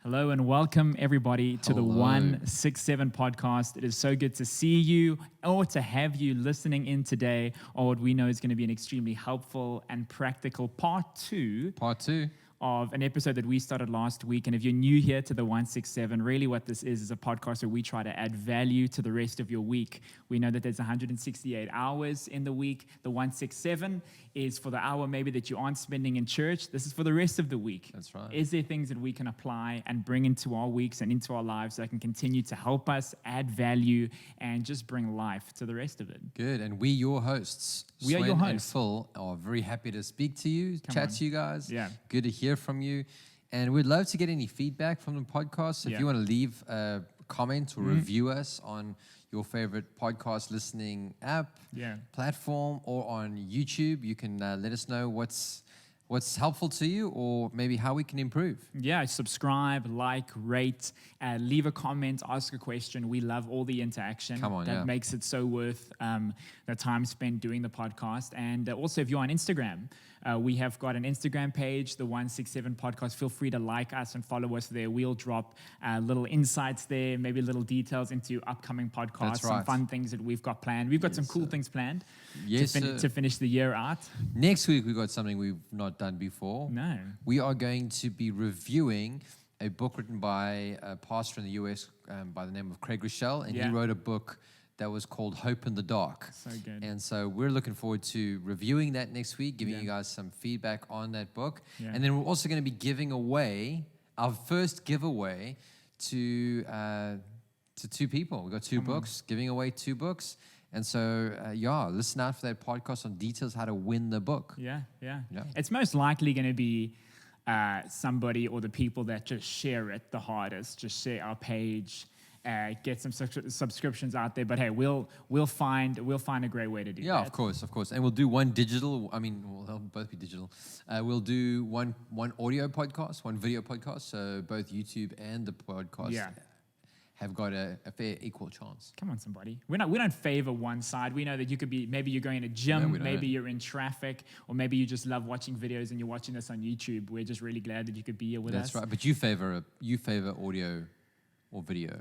Hello and welcome everybody to the Hello. 167 podcast. It is so good to see you or to have you listening in today on what we know is going to be an extremely helpful and practical part two of an episode that we started last week. And if you're new here to the 167, really what this is a podcast where we try to add value to the rest of your week. We know that there's 168 hours in the week. The 167 is for the hour maybe that you aren't spending in church. This is for the rest of the week. That's right. Is there things that we can apply and bring into our weeks and into our lives that can continue to help us add value and just bring life to the rest of it? Good. And we, your hosts, We are your Swen and hosts. Phil, are very happy to speak to you, Come chat on. to you guys. Yeah. Good to hear from you. And we'd love to get any feedback from the podcast. So Yeah. if you want to leave a comment or review us on your favorite podcast listening app, platform, or on YouTube, you can let us know what's helpful to you or maybe how we can improve. Yeah, subscribe, like, rate, leave a comment, ask a question. We love all the interaction. Come on, that yeah. makes it so worth the time spent doing the podcast. And also, if you're on Instagram, we have got an Instagram page, the 167 podcast. Feel free to like us and follow us there. We'll drop little insights there, maybe little details into upcoming podcasts, That's some right. fun things that we've got planned. We've got some cool things planned Yes, to sir. finish the year out. Next week, we've got something we've not done before. No. We are going to be reviewing a book written by a pastor in the US by the name of Craig Rochelle, and he wrote a book that was called Hope in the Dark. So good. And so we're looking forward to reviewing that next week, giving you guys some feedback on that book. Yeah. And then we're also going to be giving away our first giveaway to two people. We've got two books, giving away two books. And so, listen out for that podcast on details how to win the book. Yeah. Yeah. It's most likely going to be somebody or the people that just share it the hardest, just share our page, get some subscriptions out there. But hey, we'll find a great way to do that. Yeah, of course. And we'll do one digital. They'll both be digital. We'll do one audio podcast, one video podcast. So both YouTube and the podcast have got a fair equal chance. Come on, somebody. We don't favor one side. We know that you could be, maybe you're going to a gym, maybe you're in traffic, or maybe you just love watching videos and you're watching this on YouTube. We're just really glad that you could be here with us. That's right. But you favor audio or video?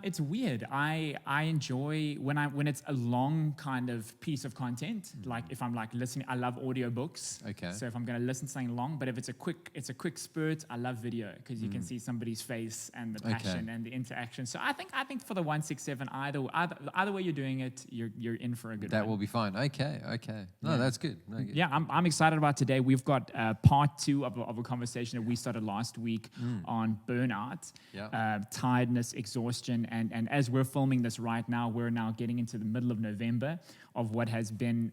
It's weird. I enjoy when it's a long kind of piece of content. Like if I'm listening, I love audiobooks. Okay. So if I'm going to listen to something long, but if it's a quick spurt, I love video because you can see somebody's face and the passion and the interaction. So I think for the 167, either way you're doing it, you're in for a good. That one. will be fine. Okay. No, that's good. No, good. Yeah, I'm excited about today. We've got part two of a conversation that we started last week on burnout, tiredness, exhaustion, and as we're filming this right now, we're now getting into the middle of November of what has been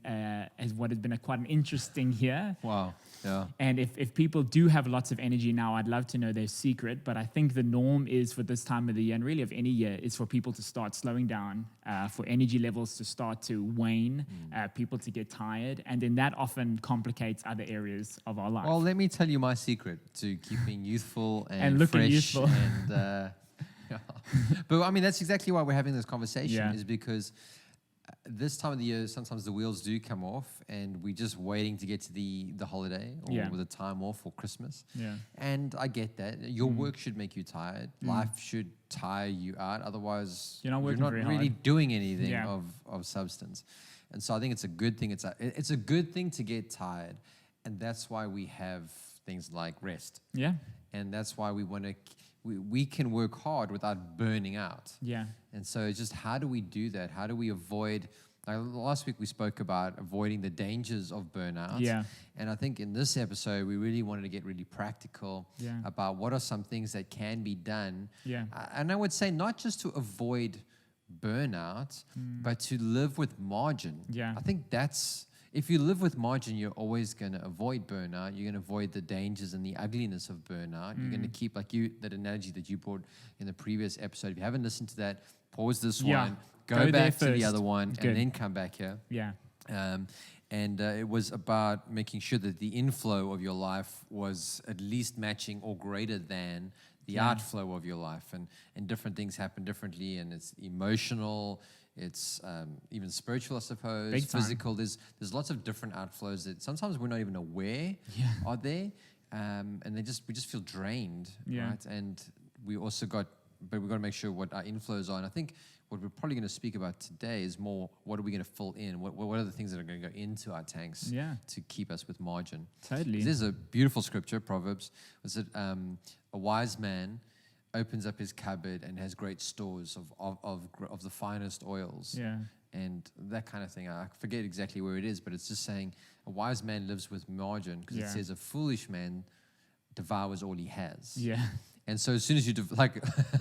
quite an interesting year. Wow. Yeah. And if people do have lots of energy now, I'd love to know their secret. But I think the norm is for this time of the year, and really of any year, is for people to start slowing down, for energy levels to start to wane, people to get tired. And then that often complicates other areas of our life. Well, let me tell you my secret to keeping youthful and looking fresh youthful. and but that's exactly why we're having this conversation is because this time of the year, sometimes the wheels do come off and we're just waiting to get to the holiday or the time off for Christmas. Yeah. And I get that. Your work should make you tired. Life should tire you out. Otherwise, You're not working very really hard. doing anything of substance. And so I think it's a good thing. It's a good thing to get tired. And that's why we have things like rest. Yeah. And that's why we can work hard without burning out. Yeah. And so it's just, how do we do that? How do we avoid, last week we spoke about avoiding the dangers of burnout. Yeah. And I think in this episode, we really wanted to get really practical about what are some things that can be done. Yeah. And I would say not just to avoid burnout, but to live with margin. Yeah. I think if you live with margin, you're always going to avoid burnout. You're going to avoid the dangers and the ugliness of burnout. You're going to keep, that analogy that you brought in the previous episode. If you haven't listened to that, pause this one, go back to the other one, and then come back here. Yeah. And it was about making sure that the inflow of your life was at least matching or greater than the outflow of your life. And different things happen differently, and it's emotional, it's even spiritual, I suppose, Big time. physical. There's lots of different outflows that sometimes we're not even aware are there. And we just feel drained, right? And we also got, but we've got to make sure what our inflows are. And I think what we're probably going to speak about today is more what are we going to fill in? What are the things that are going to go into our tanks to keep us with margin? Totally. There's a beautiful scripture, Proverbs. Was it a wise man opens up his cupboard and has great stores of the finest oils. Yeah. And that kind of thing. I forget exactly where it is, but it's just saying a wise man lives with margin, because it says a foolish man devours all he has. Yeah. And so as soon as you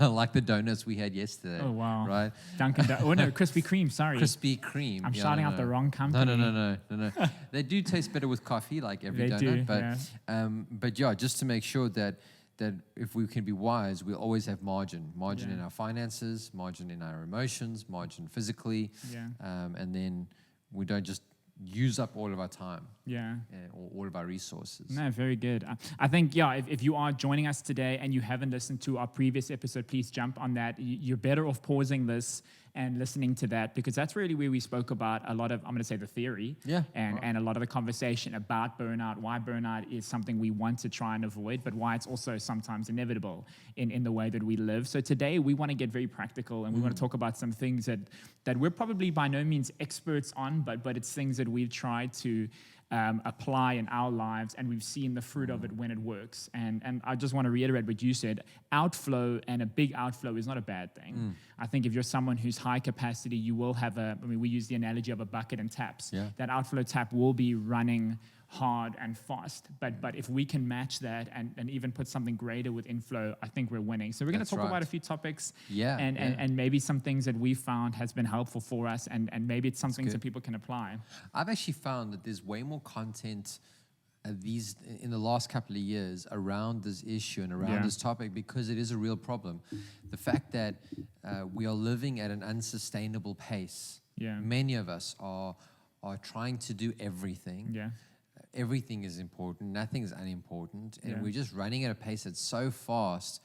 like the donuts we had yesterday. Oh, wow. Right? Krispy Kreme, sorry. Krispy Kreme. I'm shouting out the wrong company. No. They do taste better with coffee, like every donut. But just to make sure that if we can be wise, we'll always have margin in our finances, margin in our emotions, margin physically, and then we don't just use up all of our time, or all of our resources. No, very good. I think, if you are joining us today and you haven't listened to our previous episode, please jump on that. You're better off pausing this and listening to that, because that's really where we spoke about a lot of, I'm going to say, the theory, and a lot of the conversation about burnout, why burnout is something we want to try and avoid, but why it's also sometimes inevitable in the way that we live. So today we want to get very practical, and we want to talk about some things that we're probably by no means experts on, but it's things that we've tried to apply in our lives, and we've seen the fruit of it when it works. And I just want to reiterate what you said. Outflow, and a big outflow, is not a bad thing. I think if you're someone who's high capacity, you will have we use the analogy of a bucket and taps. That outflow tap will be running hard and fast, but if we can match that and even put something greater with inflow, I think we're winning. So we're going to talk about a few topics, and maybe some things that we found has been helpful for us, and maybe it's some things that people can apply. I've actually found that there's way more content in the last couple of years around this issue and around this topic, because it is a real problem. The fact that we are living at an unsustainable pace. Many of us are trying to do everything. Everything is important, nothing is unimportant, and we're just running at a pace that's so fast.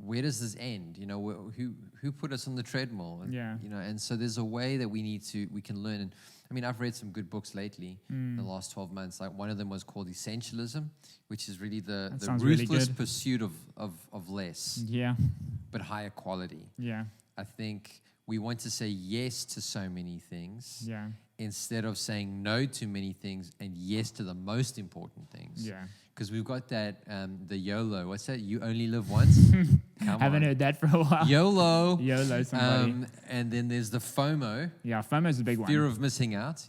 Where does this end? Who put us on the treadmill? And so there's a way that we can learn. And I mean, I've read some good books lately in the last 12 months. Like, one of them was called Essentialism, which is really the ruthless pursuit of less, but higher quality. I think we want to say yes to so many things, instead of saying no to many things and yes to the most important things. Because we've got that, the YOLO. What's that? You only live once? Haven't heard that for a while. YOLO. YOLO, somebody. And then there's the FOMO. FOMO's a big one. Fear of missing out.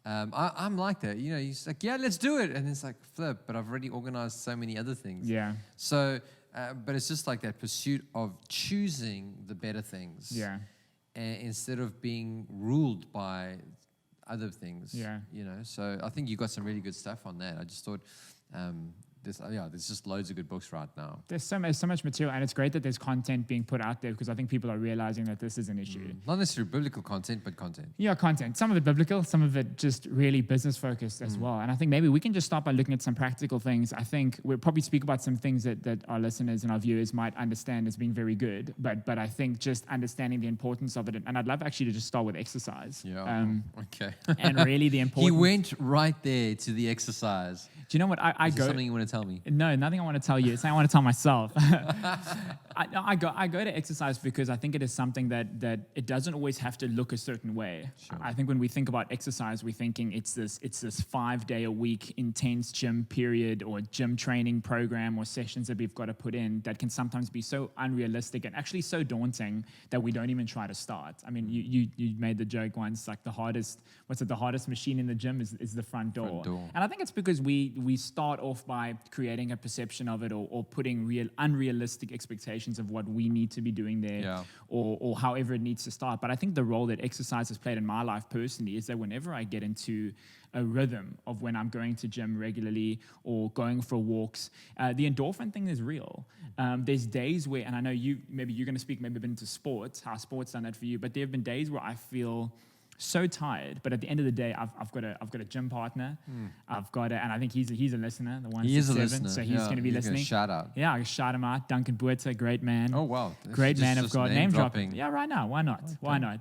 I'm like that. He's like, let's do it. And it's like, flip, but I've already organized so many other things. So, but it's just like that pursuit of choosing the better things. Instead of being ruled by other things. So I think you got some really good stuff on that. I just thought there's just loads of good books right now. There's so much material, and it's great that there's content being put out there, because I think people are realizing that this is an issue. Not necessarily biblical content, but content. Content. Some of it biblical, some of it just really business focused as well. And I think maybe we can just start by looking at some practical things. I think we'll probably speak about some things that our listeners and our viewers might understand as being very good, but I think just understanding the importance of it. And I'd love actually to just start with exercise. Okay. And really the importance. He went right there to the exercise. Do you know what? Is there something you want to tell me? No, nothing I want to tell you. It's something I want to tell myself. I go to exercise because I think it is something that it doesn't always have to look a certain way. I think when we think about exercise, we're thinking it's this 5-day-a-week intense gym period or gym training program or sessions that we've got to put in that can sometimes be so unrealistic and actually so daunting that we don't even try to start. I mean, you made the joke once, like the hardest machine in the gym is the front door. And I think it's because we start off by creating a perception of it or putting unrealistic expectations of what we need to be doing there or however it needs to start. But I think the role that exercise has played in my life personally is that whenever I get into a rhythm of when I'm going to gym regularly or going for walks, the endorphin thing is real. There's days where, and I know you're going to speak maybe a bit into sports, how sports done that for you, but there have been days where I feel so tired, but at the end of the day, I've got a gym partner. And I think he's a listener, the 167. He is a listener. So he's going to be listening. Shout out. Yeah, I shout him out. Duncan Buerta, great man. Oh wow, Great man of God. Name dropping. dropping. Yeah, right now. Why not? Okay. Why not?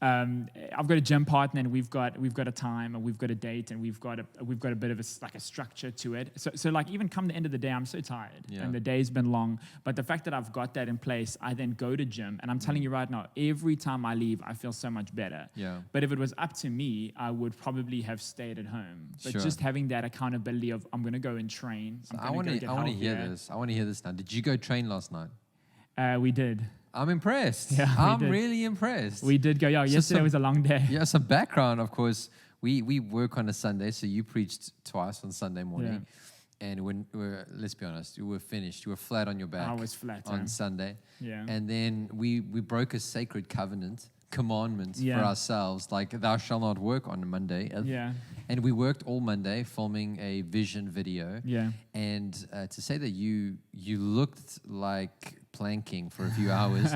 I've got a gym partner, and we've got a time, and we've got a date, and we've got a bit of a structure to it. So like even come the end of the day, I'm so tired, and the day's been long. But the fact that I've got that in place, I then go to gym, and I'm telling you right now, every time I leave, I feel so much better. Yeah. But if it was up to me, I would probably have stayed at home. But just having that accountability of I'm going to go and train. So I want to hear this. I want to hear this now. Did you go train last night? We did. I'm impressed. Yeah, I'm really impressed. We did go. Yeah, yesterday was a long day. Yeah, some background, of course. We work on a Sunday, so you preached twice on Sunday morning. Yeah. And let's be honest, you were finished. You were flat on your back. I was flat on Sunday. Yeah. And then we broke a sacred commandment for ourselves, like thou shalt not work on a Monday. Yeah. And we worked all Monday filming a vision video. Yeah. And to say that you looked like planking for a few hours,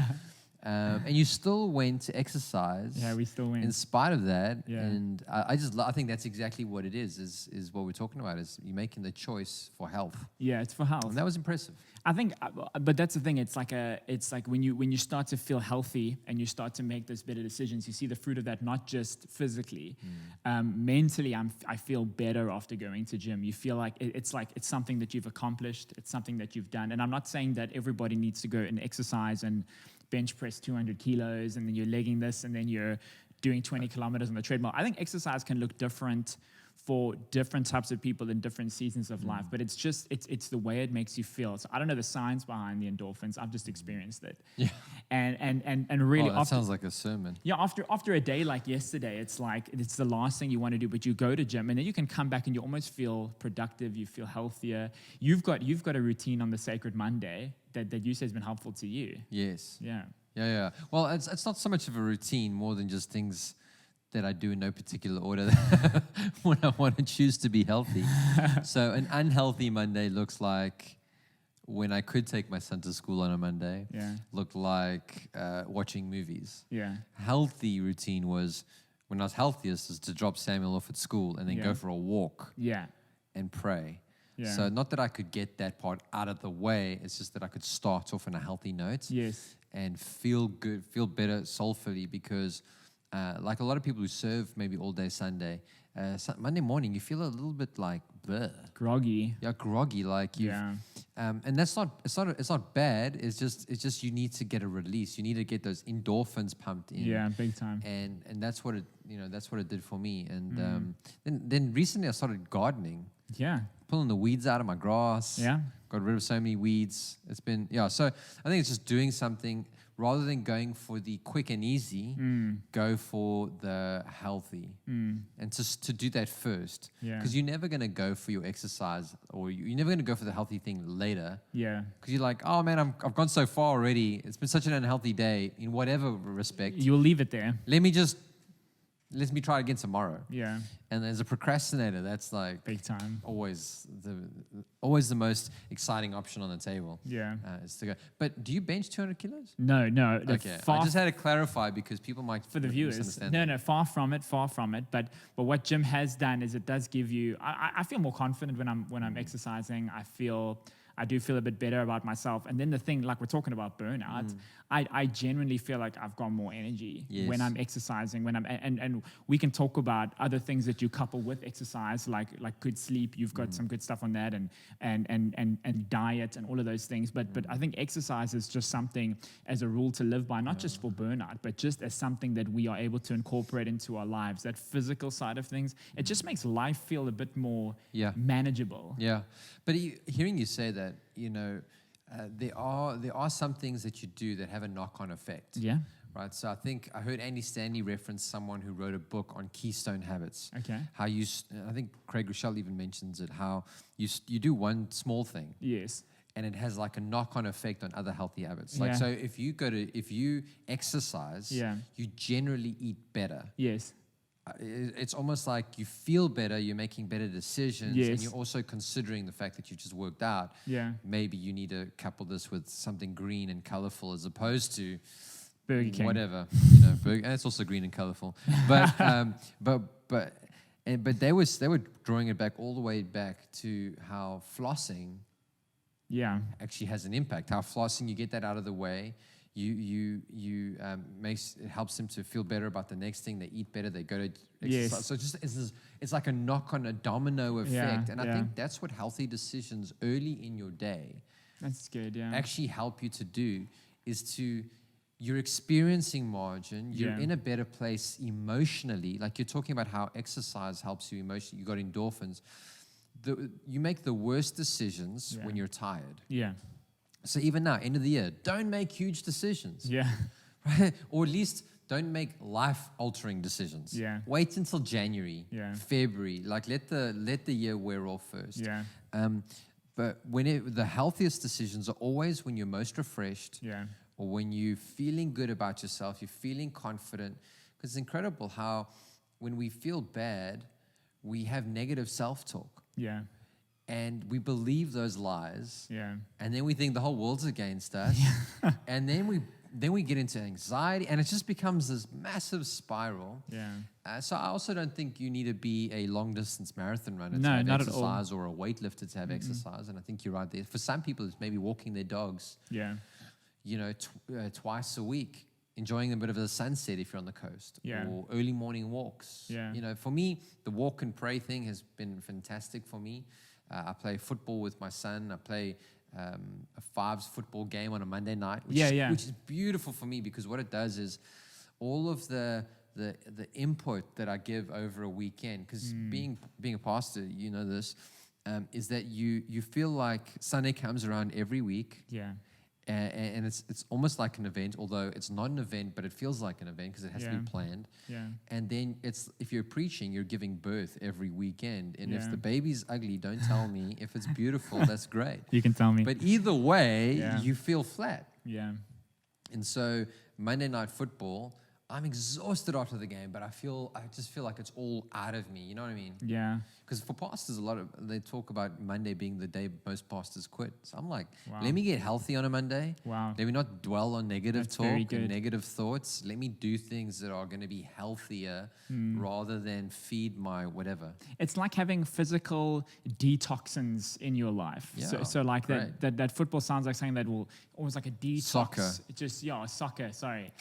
and you still went to exercise. Yeah, we still went. In spite of that. Yeah. And I think that's exactly what it is what we're talking about, is you're making the choice for health. Yeah, it's for health. And that was impressive. I think, but that's the thing. It's like when you start to feel healthy and you start to make those better decisions, you see the fruit of that, not just physically, mentally. I feel better after going to gym. You feel like it's something that you've accomplished. It's something that you've done. And I'm not saying that everybody needs to go and exercise and bench press 200 kilos and then you're legging this and then you're doing 20 kilometers on the treadmill. I think exercise can look different for different types of people in different seasons of life, but it's the way it makes you feel. So I don't know the science behind the endorphins. I've just experienced it. Yeah. And really, that sounds like a sermon. Yeah, after a day like yesterday, it's the last thing you want to do, but you go to gym and then you can come back and you almost feel productive. You feel healthier. You've got a routine on the Sacred Monday that you say has been helpful to you. Yes. Yeah. Yeah. Well, it's not so much of a routine, more than just things that I do in no particular order when I want to choose to be healthy. So an unhealthy Monday looks like when I could take my son to school on a Monday. Yeah. Looked like watching movies. Yeah. Healthy routine was, when I was healthiest, is to drop Samuel off at school and then go for a walk. Yeah. And pray. Yeah. So not that I could get that part out of the way, it's just that I could start off on a healthy note. Yes. And feel good, feel better soulfully, because like a lot of people who serve maybe all day Sunday, Monday morning you feel a little bit like bleh. Groggy. Yeah, groggy, like you. Yeah. And it's not bad. It's just you need to get a release. You need to get those endorphins pumped in. Yeah, big time. And that's what it did for me. And then recently I started gardening. Yeah. Pulling the weeds out of my grass. Yeah. Got rid of so many weeds. It's been So I think it's just doing something. Rather than going for the quick and easy, go for the healthy. And just to do that first. Because you're never going to go for your exercise, or you're never going to go for the healthy thing later. Yeah. Because you're like, oh man, I've gone so far already. It's been such an unhealthy day in whatever respect. You'll leave it there. Let me try again tomorrow. Yeah. And as a procrastinator, that's like big time. Always the most exciting option on the table. Yeah. Is to go. But do you bench 200 kilos? No. Okay. I just had to clarify because people might for the viewers. No, far from it. But what gym has done is it does give you. I feel more confident when I'm exercising. I do feel a bit better about myself. And then the thing, like we're talking about burnout, I genuinely feel like I've got more energy when I'm exercising, and we can talk about other things that you couple with exercise, like good sleep. You've got some good stuff on that, and diet and all of those things. But I think exercise is just something as a rule to live by, not just for burnout, but just as something that we are able to incorporate into our lives. That physical side of things, it just makes life feel a bit more manageable. Yeah, but hearing you say that, there are some things that you do that have a knock-on effect. Yeah. Right. So I think I heard Andy Stanley reference someone who wrote a book on keystone habits. Okay. How I think Craig Rochelle even mentions it. How you do one small thing. Yes. And it has like a knock-on effect on other healthy habits. Like so, if you exercise, you generally eat better. Yes. It's almost like you feel better, you're making better decisions, and you're also considering the fact that you just worked out. Yeah. Maybe you need to couple this with something green and colorful as opposed to Burger King. whatever, and it's also green and colorful. But they were drawing it back all the way back to how flossing actually has an impact. How flossing, you get that out of the way, it helps them to feel better about the next thing. They eat better. They go to exercise. Yes. So it's like a knock on a domino effect. And I think that's what healthy decisions early in your day That's good, actually help you to do, is to, you're experiencing margin, you're in a better place emotionally. Like you're talking about how exercise helps you emotionally. You got endorphins. You make the worst decisions when you're tired. Yeah. So even now, end of the year, don't make huge decisions. Yeah. Right? Or at least don't make life-altering decisions. Yeah. Wait until January, February. Like let the year wear off first. Yeah. But the healthiest decisions are always when you're most refreshed. Yeah. Or when you're feeling good about yourself, you're feeling confident. Because it's incredible how when we feel bad, we have negative self-talk. Yeah. And we believe those lies. Yeah. And then we think the whole world's against us. And then we get into anxiety, and it just becomes this massive spiral. Yeah. So I also don't think you need to be a long-distance marathon runner to No, have not exercise, or a weightlifter to have exercise. And I think you're right there. For some people, it's maybe walking their dogs. Yeah. Twice a week, enjoying a bit of the sunset if you're on the coast, or early morning walks. Yeah. For me, the walk and pray thing has been fantastic for me. I play football with my son. I play a fives football game on a Monday night, which is beautiful for me, because what it does is all of the input that I give over a weekend, because being a pastor, this, is that you feel like Sunday comes around every week. Yeah. And it's almost like an event, although it's not an event, but it feels like an event because it has to be planned. Yeah. And then if you're preaching, you're giving birth every weekend. And if the baby's ugly, don't tell me. If it's beautiful, that's great. You can tell me. But either way, you feel flat. Yeah. And so Monday Night Football, I'm exhausted after the game, but I just feel like it's all out of me. You know what I mean? Yeah. Because for pastors, they talk about Monday being the day most pastors quit. So I'm like, let me get healthy on a Monday. Wow. Let me not dwell on negative That's very talk good. and negative thoughts. Let me do things that are going to be healthier rather than feed my whatever. It's like having physical detoxins in your life. Yeah, so like great. that football sounds like something that will almost like a detox. Soccer. Soccer. Sorry,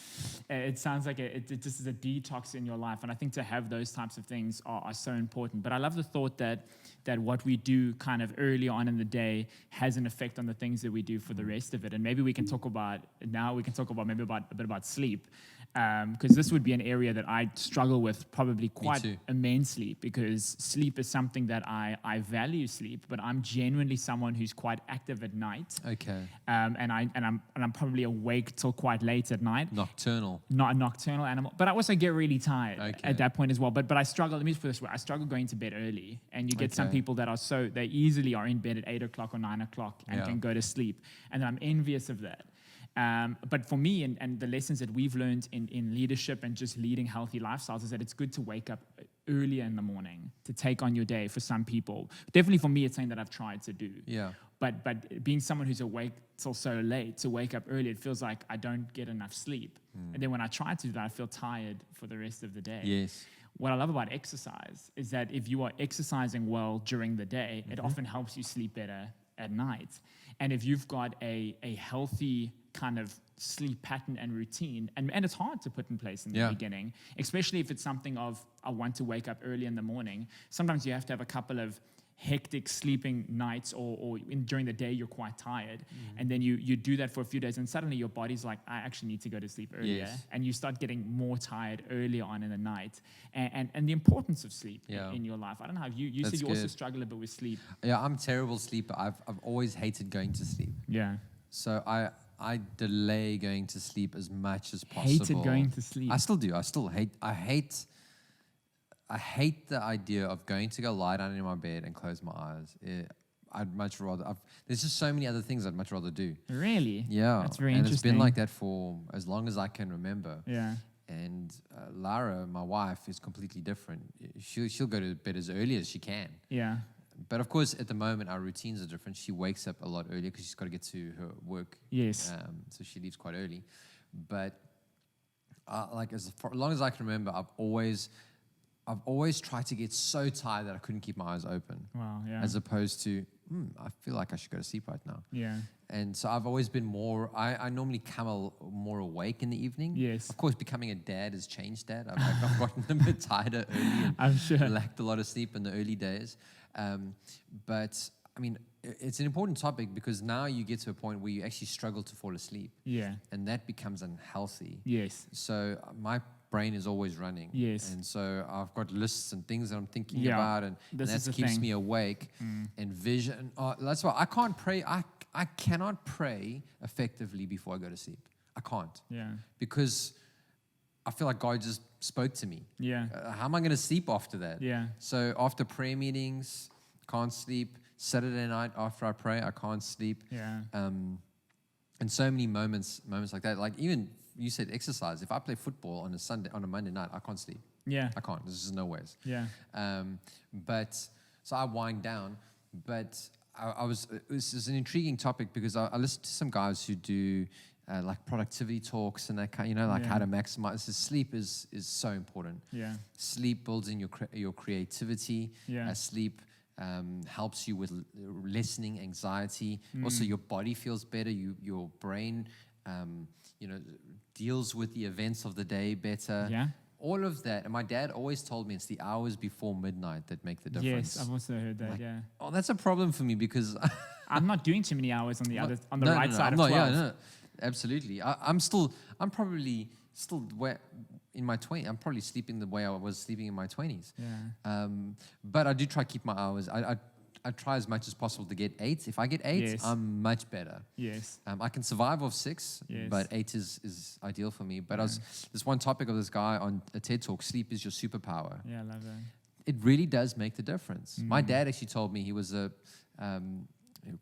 it sounds like it just is a detox in your life, and I think to have those types of things are so important. But I love the thought that what we do kind of early on in the day has an effect on the things that we do for the rest of it. And maybe we can talk about maybe a bit about sleep. Because this would be an area that I struggle with probably quite immensely, because sleep is something that I value sleep, but I'm genuinely someone who's quite active at night. Okay. And I'm probably awake till quite late at night. Nocturnal. Not a nocturnal animal, but I also get really tired at that point as well. But I struggle. Let me just put it this way: I struggle going to bed early, and you get some people that are they easily are in bed at 8 o'clock or 9 o'clock and can go to sleep, and I'm envious of that. But for me, and the lessons that we've learned in leadership and just leading healthy lifestyles, is that it's good to wake up earlier in the morning to take on your day. For some people, definitely for me, it's something that I've tried to do. Yeah. But being someone who's awake till so late, to wake up early, it feels like I don't get enough sleep. And then when I try to do that, I feel tired for the rest of the day. Yes. What I love about exercise is that if you are exercising well during the day, it often helps you sleep better at night. And if you've got a healthy kind of sleep pattern and routine, and it's hard to put in place in the beginning, especially if it's something of, I want to wake up early in the morning. Sometimes you have to have a couple of hectic sleeping nights, or during the day you're quite tired, and then you do that for a few days, and suddenly your body's like, I actually need to go to sleep earlier, and you start getting more tired earlier on in the night, and the importance of sleep in your life. I don't know how you said you also struggle a bit with sleep. Yeah, I'm a terrible sleeper. I've always hated going to sleep. Yeah. So I delay going to sleep as much as possible. Hated going to sleep. I still do. I hate the idea of going to go lie down in my bed and close my eyes. I'd much rather. There's just so many other things I'd much rather do. Really? Yeah. That's very and interesting. it's been like that for as long as I can remember. Yeah. And Lara, my wife, is completely different. She'll go to bed as early as she can. Yeah. But of course, at the moment, our routines are different. She wakes up a lot earlier because she's got to get to her work. Yes. So she leaves quite early. But like for as long as I can remember, I've always tried to get so tired that I couldn't keep my eyes open. Wow, yeah. As opposed to, I feel like I should go to sleep right now. Yeah. And so I've always been more, I normally come more awake in the evening. Yes. Of course, becoming a dad has changed that. I've gotten a bit tired early and I'm sure. lacked a lot of sleep in the early days. But I mean, it's an important topic because now you get to a point where you actually struggle to fall asleep. Yeah. And that becomes unhealthy. Yes. So my brain is always running. Yes. And so I've got lists and things that I'm thinking about, and that keeps me awake. And vision. That's why I can't pray. I cannot pray effectively before I go to sleep. I can't. Yeah. Because I feel like God just spoke to me. Yeah. How am I going to sleep after that? Yeah. So after prayer meetings, can't sleep. Saturday night after I pray, I can't sleep. Yeah. And so many moments like that. Like even you said exercise. If I play football on a Monday night, I can't sleep. Yeah. I can't. There's just no ways. Yeah. But so I wind down. But this is an intriguing topic because I listened to some guys who do like productivity talks and that kind, like how to maximize. So sleep is so important. Yeah. Sleep builds in your creativity. Yeah. Sleep helps you with lessening anxiety. Also, your body feels better. Your brain, deals with the events of the day better. Yeah. All of that. And my dad always told me it's the hours before midnight that make the difference. Yes, I've also heard that. Yeah. Oh, that's a problem for me because I'm not doing too many hours on the right side I'm of 12. Yeah, no, absolutely. I'm probably still in my 20s. I'm probably sleeping the way I was sleeping in my 20s. Yeah. But I do try to keep my hours. I try as much as possible to get 8. If I get 8, Yes. I'm much better. Yes. I can survive off 6, Yes. but 8 is ideal for me. But this one topic of this guy on a TED Talk, sleep is your superpower. Yeah, I love that. It really does make the difference. My dad actually told me he was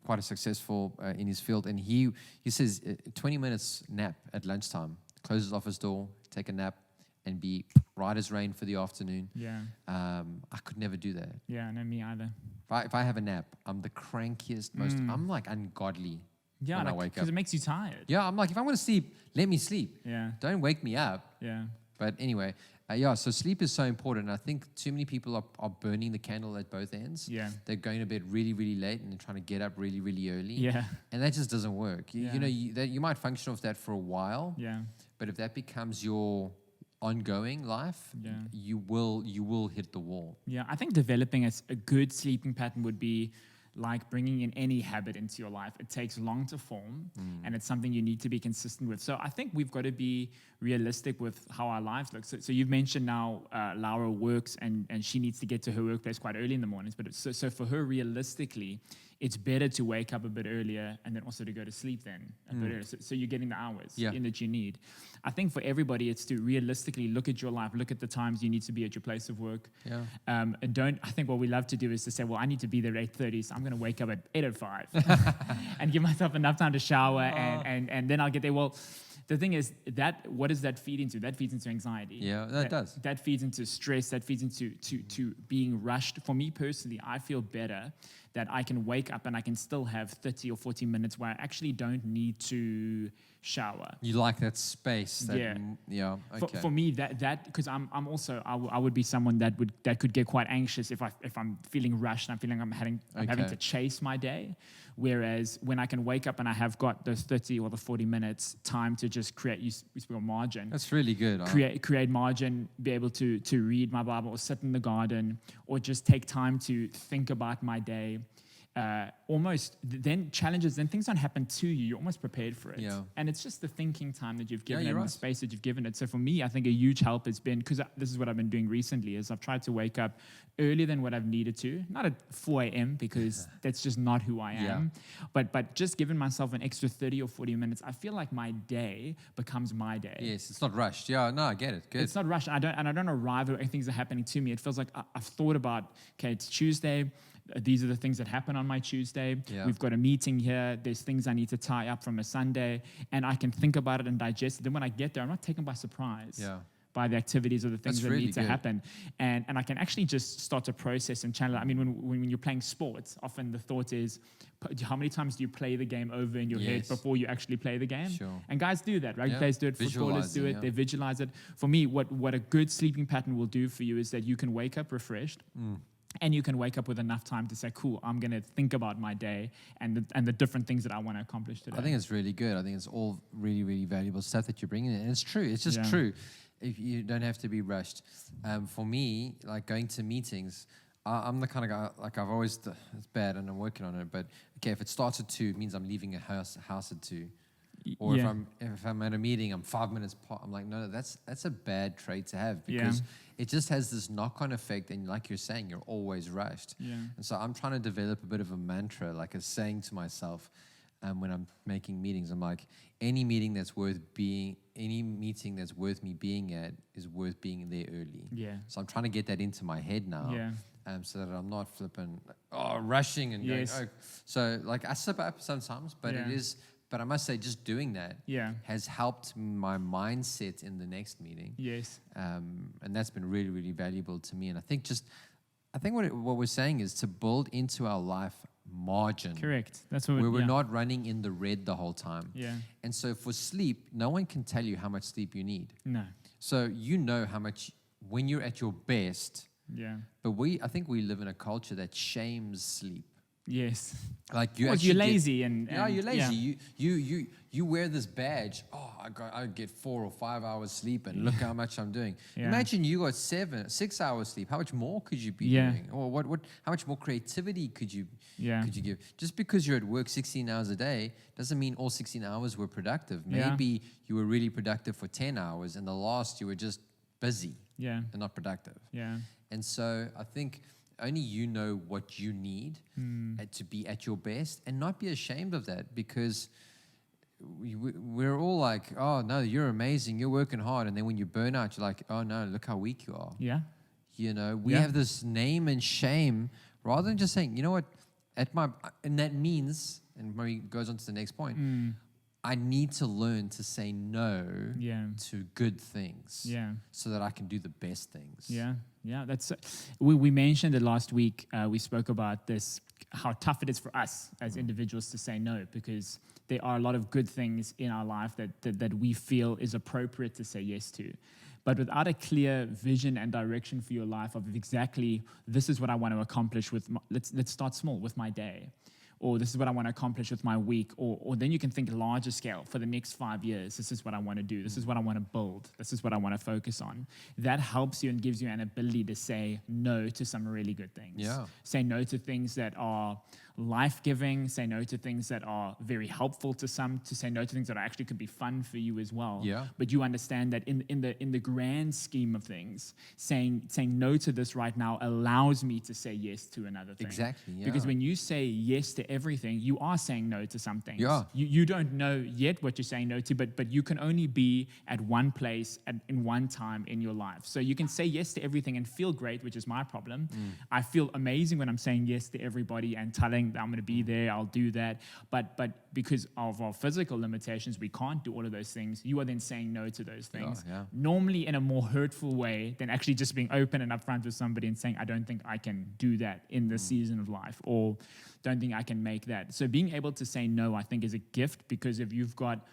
quite a successful in his field, and he says 20 minutes nap at lunchtime, close his office door, take a nap, and be right as rain for the afternoon. Yeah. I could never do that. Yeah, no, me either. If I have a nap, I'm the crankiest, I'm like ungodly Yeah, when I wake up. because it makes you tired. Yeah, I'm like, if I want to sleep, let me sleep. Yeah. Don't wake me up. Yeah. But anyway, so sleep is so important. I think too many people are burning the candle at both ends. Yeah. They're going to bed really, really late and they're trying to get up really, really early. Yeah. And that just doesn't work. You might function off that for a while. Yeah. But if that becomes your ongoing life, you will hit the wall. Yeah, I think developing a good sleeping pattern would be like bringing in any habit into your life. It takes long to form, and it's something you need to be consistent with. So I think we've got to be realistic with how our lives look. So you've mentioned now Laura works and she needs to get to her workplace quite early in the mornings. But so for her, realistically, it's better to wake up a bit earlier and then also to go to sleep then a bit earlier. So you're getting the hours in that you need. I think for everybody, it's to realistically look at your life, look at the times you need to be at your place of work. Yeah. And I think what we love to do is to say, well, I need to be there at 8:30, so I'm going to wake up at 8:05 and give myself enough time to shower and then I'll get there. Well, the thing is that what does that feed into? That feeds into anxiety. Yeah, that does. That feeds into stress. That feeds into to being rushed. For me personally, I feel better that I can wake up and I can still have 30 or 40 minutes where I actually don't need to shower. You like that space. Yeah. Okay. For me, that because I'm also I would be someone that could get quite anxious if I'm feeling rushed and I'm feeling I'm having to chase my day. Whereas when I can wake up and I have got those 30 or the 40 minutes time to just create, you speak of margin. That's really good. Create margin, be able to read my Bible or sit in the garden or just take time to think about my day. Almost then challenges, then things don't happen to you. You're almost prepared for it. Yeah. And it's just the thinking time that you've given it and the space that you've given it. So for me, I think a huge help has been, because this is what I've been doing recently, is I've tried to wake up earlier than what I've needed to. Not at 4 a.m. because that's just not who I am. Yeah. But just giving myself an extra 30 or 40 minutes, I feel like my day becomes my day. Yes, it's not rushed. Yeah, no, I get it. Good. It's not rushed. I don't arrive at things are happening to me. It feels like I've thought about, okay, it's Tuesday. These are the things that happen on my Tuesday. Yeah. We've got a meeting here. There's things I need to tie up from a Sunday. And I can think about it and digest it. Then when I get there, I'm not taken by surprise by the activities or the things That's that really need to good. happen. And I can actually just start to process and channel. I mean, when you're playing sports, often the thought is, how many times do you play the game over in your head Yes. before you actually play the game? Sure. And guys do that, right? Yeah. Players do it, footballers do Visualizing, it, yeah. they visualize it. For me, what a good sleeping pattern will do for you is that you can wake up refreshed. And you can wake up with enough time to say, cool, I'm going to think about my day and the different things that I want to accomplish today. I think it's really good. I think it's all really, really valuable stuff that you're bringing in. And it's true. It's just Yeah. true. If you don't have to be rushed. For me, like going to meetings, I'm the kind of guy, like I've always, it's bad and I'm working on it, but okay, if it starts at 2, it means I'm leaving a house at 2. Or Yeah. if I'm at a meeting, I'm 5 minutes past. I'm like, no, that's a bad trait to have because it just has this knock-on effect. And like you're saying, you're always rushed. Yeah. And so I'm trying to develop a bit of a mantra, like a saying to myself when I'm making meetings. I'm like, any meeting that's worth me being at is worth being there early. Yeah. So I'm trying to get that into my head now. Yeah. So that I'm not flipping, rushing and Yes. going. Oh. So like I slip up sometimes, but Yeah. it is. But I must say, just doing that has helped my mindset in the next meeting. Yes. And that's been really, really valuable to me. And I think what we're saying is to build into our life margin. Correct. That's what where we're not running in the red the whole time. Yeah. And so for sleep, no one can tell you how much sleep you need. No. So you know how much, when you're at your best. Yeah. But I think we live in a culture that shames sleep. Yes. Like you Well, actually you're get- lazy and you're lazy. Yeah. You wear this badge. Oh, I get 4 or 5 hours sleep, and look how much I'm doing. Yeah. Imagine you got 6 hours sleep. How much more could you be Yeah. doing? Or what? How much more creativity could you Yeah. give? Just because you're at work 16 hours a day doesn't mean all 16 hours were productive. Yeah. Maybe you were really productive for 10 hours, and the last you were just busy Yeah. and not productive. Yeah. And so I think only you know what you need to be at your best, and not be ashamed of that, because we're all like, oh, no, you're amazing, you're working hard. And then when you burn out, you're like, oh, no, look how weak you are. Yeah. You know, we Yeah. have this name and shame rather than just saying, you know what, and that means, and Marie goes on to the next point, I need to learn to say no Yeah. to good things so that I can do the best things. Yeah. Yeah. That's we mentioned it last week. We spoke about this, how tough it is for us as individuals to say no, because there are a lot of good things in our life that we feel is appropriate to say yes to. But without a clear vision and direction for your life of exactly, this is what I want to accomplish with let's start small with my day. Or this is what I want to accomplish with my week, or then you can think larger scale for the next 5 years. This is what I want to do. This is what I want to build. This is what I want to focus on. That helps you and gives you an ability to say no to some really good things. Yeah. Say no to things that are life-giving. Say no to things that are very helpful to some. To say no to things that actually could be fun for you as well. Yeah. But you understand that in the grand scheme of things, saying no to this right now allows me to say yes to another thing. Exactly, yeah. Because when you say yes to everything, you are saying no to some things. Yeah. You don't know yet what you're saying no to, but you can only be at one place in one time in your life. So you can say yes to everything and feel great, which is my problem. I feel amazing when I'm saying yes to everybody and telling that I'm going to be there, I'll do that. But because of our physical limitations, we can't do all of those things. You are then saying no to those things. Yeah. Normally in a more hurtful way than actually just being open and upfront with somebody and saying, I don't think I can do that in this season of life, or don't think I can make that. So being able to say no, I think, is a gift, because if you've got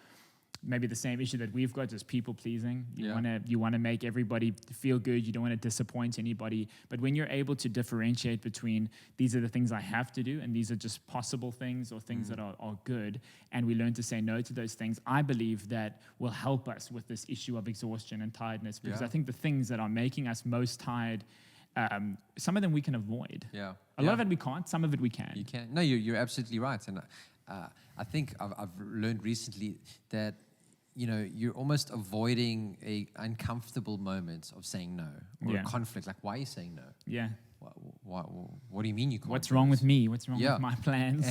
maybe the same issue that we've got, just people pleasing. You want to make everybody feel good. You don't want to disappoint anybody. But when you're able to differentiate between these are the things I have to do and these are just possible things or things that are good, and we learn to say no to those things, I believe that will help us with this issue of exhaustion and tiredness. Because I think the things that are making us most tired, some of them we can avoid. Yeah. A lot of it we can't. Some of it we can. You can. No, you're absolutely right. And I think I've learned recently that, you know, you're almost avoiding a uncomfortable moment of saying no, or a conflict. Like, why are you saying no? Yeah. What do you mean you can't? What's do wrong this? with me? What's wrong with my plans?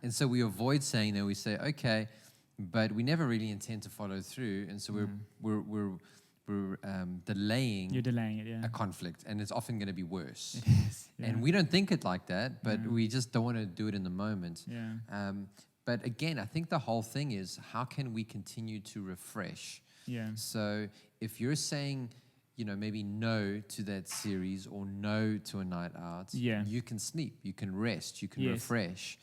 And so we avoid saying no. We say okay, but we never really intend to follow through, and so we're delaying. You're delaying it, yeah. A conflict, and it's often going to be worse. It is. Yeah. And we don't think it like that, but we just don't want to do it in the moment. Yeah. But again, I think the whole thing is, how can we continue to refresh? Yeah. So if you're saying maybe no to that series or no to a night out, you can sleep, you can rest, you can refresh.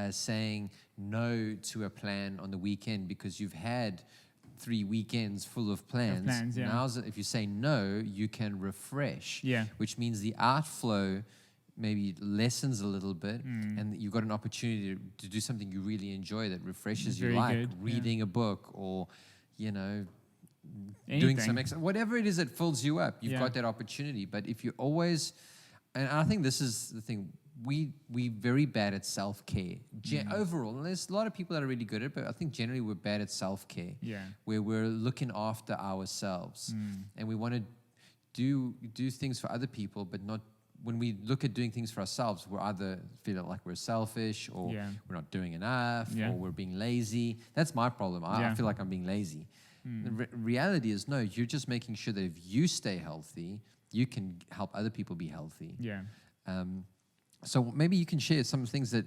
Saying no to a plan on the weekend because you've had 3 weekends full of plans. Now, if you say no, you can refresh, which means the outflow maybe lessens a little bit, and you've got an opportunity to do something you really enjoy that refreshes you, like reading a book or, doing some whatever it is that fills you up. You've got that opportunity. But if you always, and I think this is the thing, we very bad at self-care overall. And there's a lot of people that are really good at it, but I think generally we're bad at self-care, where we're looking after ourselves, and we want to do things for other people, but not. When we look at doing things for ourselves, we're either feeling like we're selfish, or we're not doing enough, or we're being lazy. That's my problem. I feel like I'm being lazy. The reality is, no, you're just making sure that if you stay healthy, you can help other people be healthy. So maybe you can share some things that,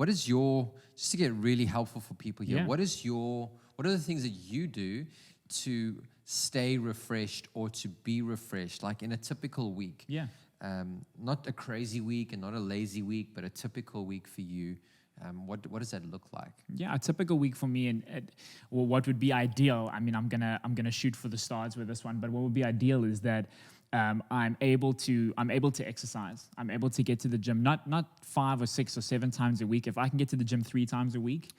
just to get really helpful for people here, what are the things that you do to stay refreshed or to be refreshed, like in a typical week? Not a crazy week and not a lazy week, but a typical week for you. What does that look like? A typical week for me, and what would be ideal. I mean, I'm gonna shoot for the stars with this one, but what would be ideal is that I'm able to exercise. I'm able to get to the gym, not 5 or 6 or 7 times a week. If I can get to the gym 3 times a week,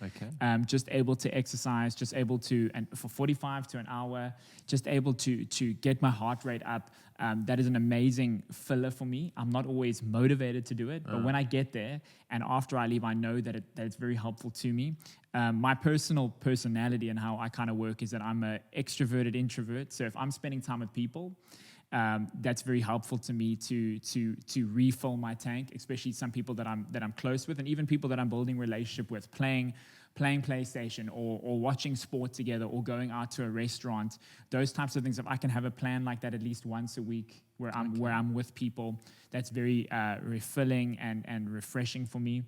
just able to exercise, just able to, and for 45 to an hour, just able to get my heart rate up. That is an amazing filler for me. I'm not always motivated to do it, but when I get there and after I leave, I know that it's very helpful to me. My personality and how I kind of work is that I'm an extroverted introvert. So if I'm spending time with people, that's very helpful to me to refill my tank, especially some people that I'm close with, and even people that I'm building relationship with, playing PlayStation or watching sport together or going out to a restaurant. Those types of things. If I can have a plan like that at least once a week, where I'm with people, that's very refilling and refreshing for me.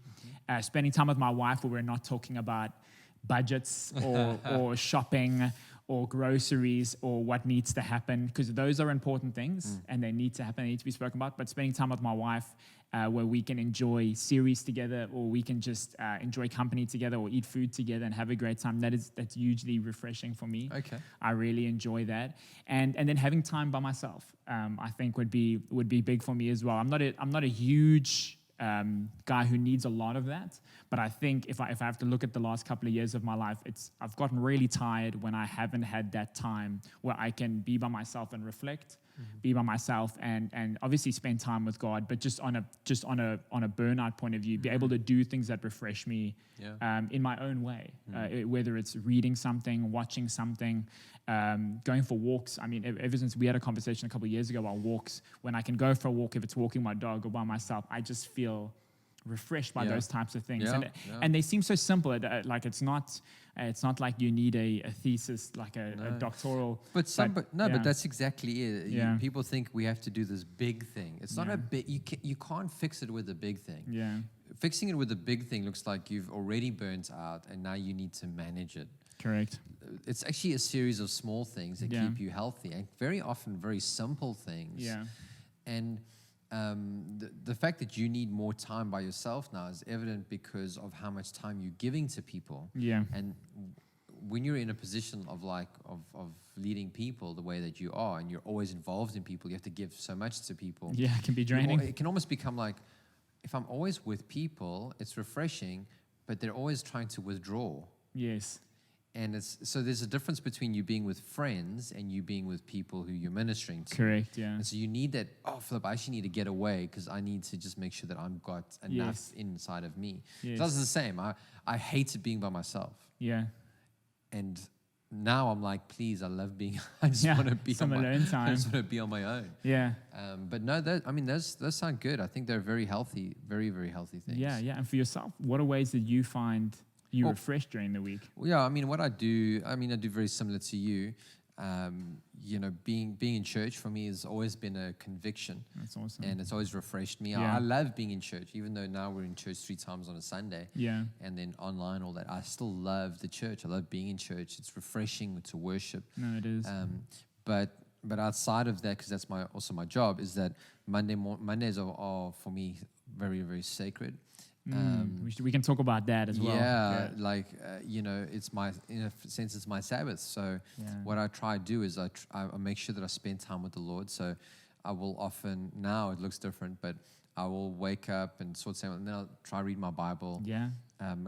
Spending time with my wife, where we're not talking about budgets or shopping or groceries or what needs to happen, because those are important things and they need to happen, they need to be spoken about. But spending time with my wife, where we can enjoy series together, or we can just enjoy company together, or eat food together and have a great time, that's hugely refreshing for me. I really enjoy that. And then having time by myself, I think would be big for me as well. I'm not a huge guy who needs a lot of that, but I think if I have to look at the last couple of years of my life, I've gotten really tired when I haven't had that time where I can be by myself and reflect, be by myself and obviously spend time with God, but just on a burnout point of view, be able to do things that refresh me in my own way, whether it's reading something, watching something, going for walks. I mean, ever since we had a conversation a couple of years ago about walks, when I can go for a walk, if it's walking my dog or by myself, I just feel refreshed by those types of things. And they seem so simple. Like it's not like you need a thesis, like a doctoral. But that's exactly it. People think we have to do this big thing. It's not a big. You can't fix it with a big thing. Fixing it with a big thing looks like you've already burnt out, and now you need to manage it. Correct. It's actually a series of small things that keep you healthy, and very often very simple things. And the fact that you need more time by yourself now is evident because of how much time you're giving to people. And when you're in a position of leading people the way that you are, and you're always involved in people, you have to give so much to people. It can be draining. It can almost become like, if I'm always with people, it's refreshing, but they're always trying to withdraw. And so there's a difference between you being with friends and you being with people who you're ministering to. Correct, And so you need that, Philip, I actually need to get away because I need to just make sure that I've got enough inside of me. So that's the same. I hated being by myself. And now I'm like, please, I love being, I just want to be some alone time. I just want to be on my own. But no, those sound good. I think they're very healthy, very, very healthy things. And for yourself, what are ways that you find you refresh during the week? What I do very similar to you. Being in church for me has always been a conviction. That's awesome. And it's always refreshed me. I love being in church, even though now we're in church 3 times on a Sunday. And then online, all that. I still love the church. I love being in church. It's refreshing to worship. No, it is. But but outside of that, because that's also my job, is that Mondays are for me very, very sacred. We can talk about that as well. Yeah, like it's in a sense, it's my Sabbath. So what I try to do is I make sure that I spend time with the Lord. So I will often, now it looks different, but I will wake up and sort of, and then I'll try to read my Bible. Yeah.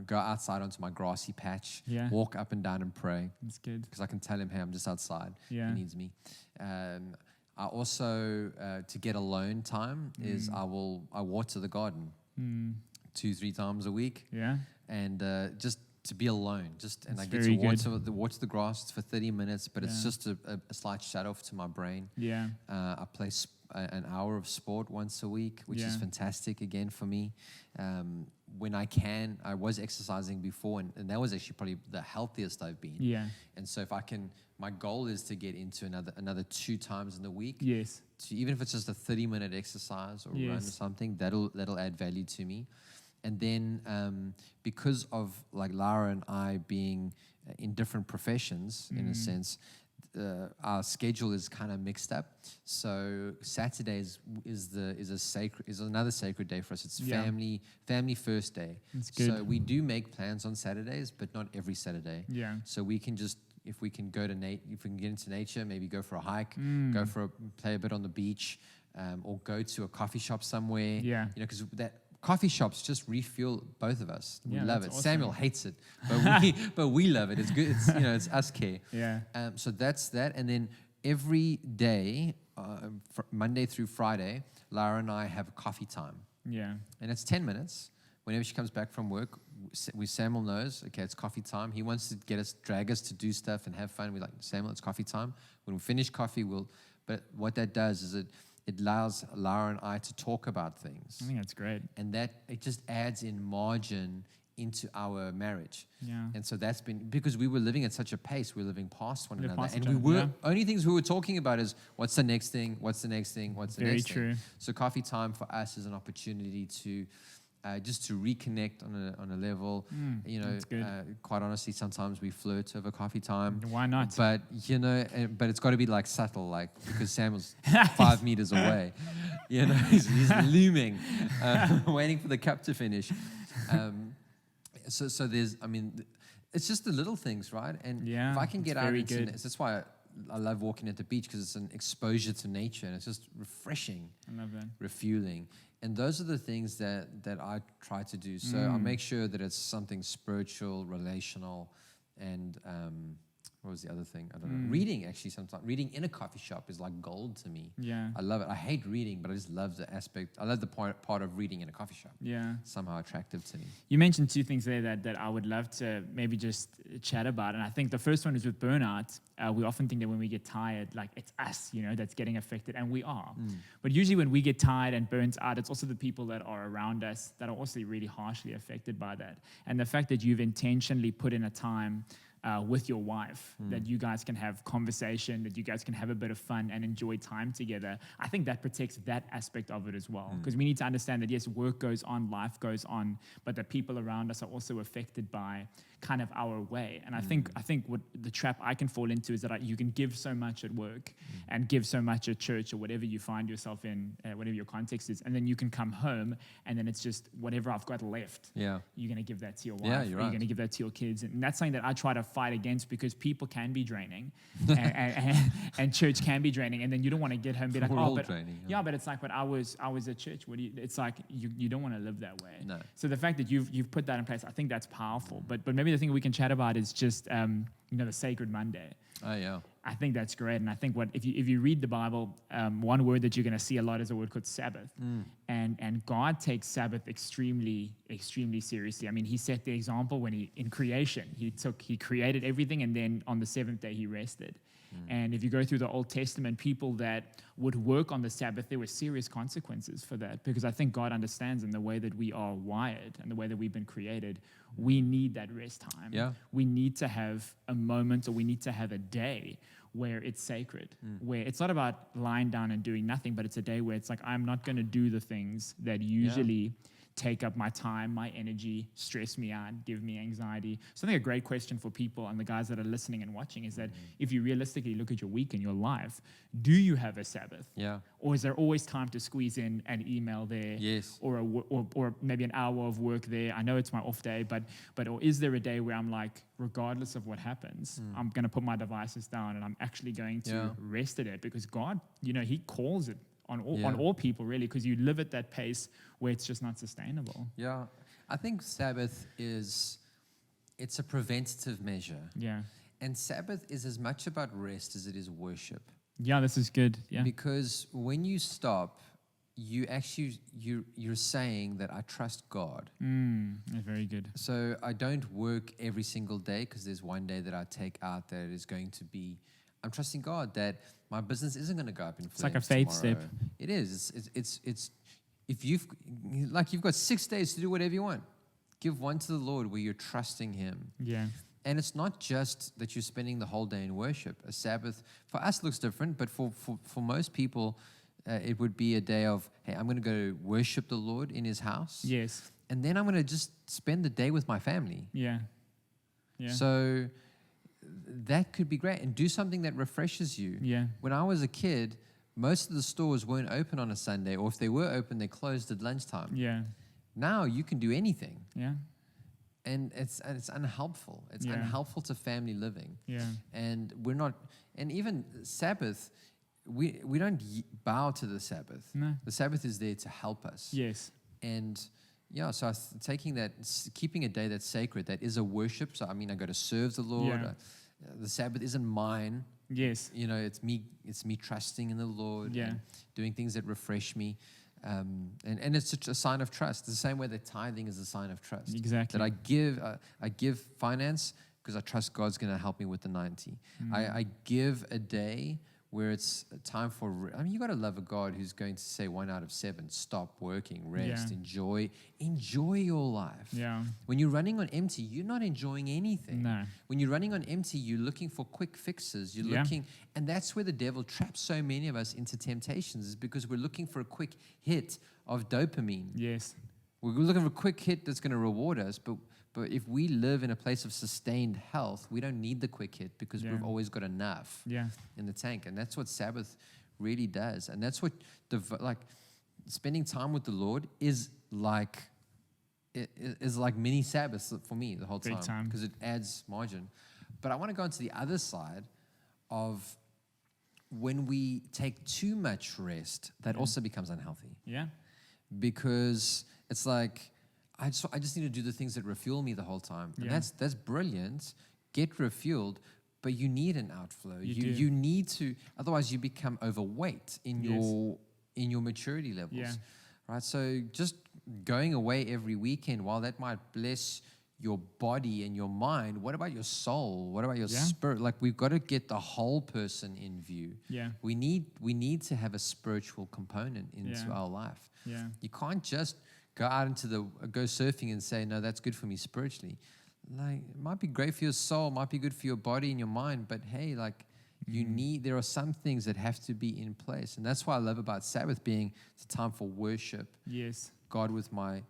Go outside onto my grassy patch. Yeah. Walk up and down and pray. That's good. Because I can tell him, hey, I'm just outside. Yeah. He needs me. I also, to get alone time, is I water the garden 2-3 times a week. Yeah. And just to be alone. And I get very to water the grass. It's for 30 minutes, but it's just a slight shut off to my brain. Yeah. I play an hour of sport once a week, which is fantastic again for me. When I can, I was exercising before, and that was actually probably the healthiest I've been. Yeah. And so if I can, my goal is to get into another 2 times in the week. Yes. Even if it's just a 30-minute exercise or run or something, that'll add value to me. And then because of like Lara and I being in different professions, in a sense, our schedule is kind of mixed up. So Saturdays is another sacred day for us. It's family first day. That's good. So we do make plans on Saturdays, but not every Saturday. Yeah. So we can just, if we can get into nature, maybe go for a hike, play a bit on the beach, or go to a coffee shop somewhere. Yeah. Because that coffee shops just refuel both of us. We love it. Awesome. Samuel hates it, but we love it. It's good. It's it's us care. Yeah. So that's that. And then every day, Monday through Friday, Lara and I have coffee time. Yeah. And it's 10 minutes. Whenever she comes back from work, Samuel knows, okay, it's coffee time. He wants to drag us to do stuff and have fun. We're like, Samuel, it's coffee time. When we finish coffee, but what that does is it allows Lara and I to talk about things. I think that's great. And that it just adds in margin into our marriage. Yeah. And so that's been, because we were living at such a pace, we were living past one another. And we only things we were talking about is what's the next thing, what's the next thing, what's the Very next true. thing. So coffee time for us is an opportunity to just to reconnect on a level. That's good. Quite honestly, sometimes we flirt over coffee time. Why not? But but it's got to be like subtle, like because Samuel's 5 meters away. He's looming, waiting for the cup to finish. So there's, it's just the little things, right? And if I can get out into this, that's why I love walking at the beach, because it's an exposure to nature and it's just refreshing. I love that. Refueling. And those are the things that I try to do. So I make sure that it's something spiritual, relational, and what was the other thing? I don't know. Reading, actually, sometimes. Reading in a coffee shop is like gold to me. Yeah. I love it. I hate reading, but I just love the aspect. I love the part of reading in a coffee shop. Yeah. Somehow attractive to me. You mentioned 2 things there that I would love to maybe just chat about. And I think the first one is with burnout. We often think that when we get tired, like it's us, that's getting affected, and we are. But usually when we get tired and burnt out, it's also the people that are around us that are also really harshly affected by that. And the fact that you've intentionally put in a time with your wife, that you guys can have conversation, that you guys can have a bit of fun and enjoy time together, I think that protects that aspect of it as well. Because we need to understand that, yes, work goes on, life goes on, but the people around us are also affected by kind of our way. And I think what the trap I can fall into is that you can give so much at work and give so much at church or whatever you find yourself in, whatever your context is, and then you can come home and then it's just whatever I've got left. Yeah, you're going to give that to your wife. Yeah, you're right. You're going to give that to your kids, and that's something that I try to fight against, because people can be draining, and church can be draining, and then you don't want to get home and be like, draining, but it's like, but I was at church. It's like you don't want to live that way. No. So the fact that you've put that in place, I think that's powerful. But maybe the thing we can chat about is just the sacred Monday. Oh yeah. I think that's great, and I think if you read the Bible, one word that you're going to see a lot is a word called Sabbath, and God takes Sabbath extremely, extremely seriously. I mean, He set the example when in creation, He created everything, and then on the 7th day He rested. And if you go through the Old Testament, people that would work on the Sabbath, there were serious consequences for that, because I think God understands in the way that we are wired and the way that we've been created, we need that rest time. Yeah. We need to have a moment, or we need to have a day where it's sacred, where it's not about lying down and doing nothing, but it's a day where it's like, I'm not going to do the things that usually take up my time, my energy, stress me out, give me anxiety. So I think a great question for people and the guys that are listening and watching is that if you realistically look at your week and your life, do you have a Sabbath? Yeah. Or is there always time to squeeze in an email there? Yes. Or maybe an hour of work there? I know it's my off day, but or is there a day where I'm like, regardless of what happens, I'm going to put my devices down and I'm actually going to rest at it? Because God, he calls it on all people, really, because you live at that pace where it's just not sustainable. Yeah. I think Sabbath it's a preventative measure. Yeah. And Sabbath is as much about rest as it is worship. Yeah, this is good. Yeah. Because when you stop, you're saying that I trust God. Very good. So I don't work every single day because there's one day that I take out that is going to be, I'm trusting God that my business isn't going to go up in flames. It's like a faith tomorrow. step. It is. It's if you've got 6 days to do whatever you want, give one to the Lord where you're trusting Him. Yeah. And it's not just that you're spending the whole day in worship. A Sabbath for us looks different, but for most people, it would be a day of, hey, I'm going to go worship the Lord in His house. Yes. And then I'm going to just spend the day with my family. Yeah. Yeah. So that could be great, and do something that refreshes you. Yeah. When I was a kid, most of the stores weren't open on a Sunday, or if they were open, they closed at lunchtime. Yeah. Now you can do anything. Yeah. And it's unhelpful. It's unhelpful to family living. Yeah. And we're not, and even Sabbath, we don't bow to the Sabbath. No. The Sabbath is there to help us. Yes. And yeah, so taking that, keeping a day that's sacred, that is a worship. So I mean, I go to serve the Lord. Yeah. The Sabbath isn't mine. Yes. It's me trusting in the Lord. Yeah. And doing things that refresh me. And it's a sign of trust. It's the same way that tithing is a sign of trust. Exactly. That I give finance because I trust God's going to help me with the 90. I give a day where it's time for, you got to love a God who's going to say 1 out of 7, stop working, rest, enjoy your life. Yeah. When you're running on empty, you're not enjoying anything. No. When you're running on empty, you're looking for quick fixes. You're looking, and that's where the devil traps so many of us into temptations, is because we're looking for a quick hit of dopamine. Yes. We're looking for a quick hit that's going to reward us, but if we live in a place of sustained health, we don't need the quick hit because we've always got enough in the tank. And that's what Sabbath really does. And that's what spending time with the Lord is like mini Sabbaths for me the whole time, because it adds margin. But I want to go into the other side of when we take too much rest, that also becomes unhealthy. Yeah. Because it's like, I just need to do the things that refuel me the whole time. And that's brilliant. Get refueled, but you need an outflow. You need to, otherwise you become overweight in your maturity levels. Yeah. Right? So just going away every weekend, while that might bless your body and your mind, what about your soul? What about your spirit? Like, we've got to get the whole person in view. Yeah. We need to have a spiritual component into our life. Yeah. You can't just go out go surfing and say, no, that's good for me spiritually. Like, it might be great for your soul, might be good for your body and your mind, but hey, like, there are some things that have to be in place. And that's why I love about Sabbath being it's a time for worship. Yes. God with my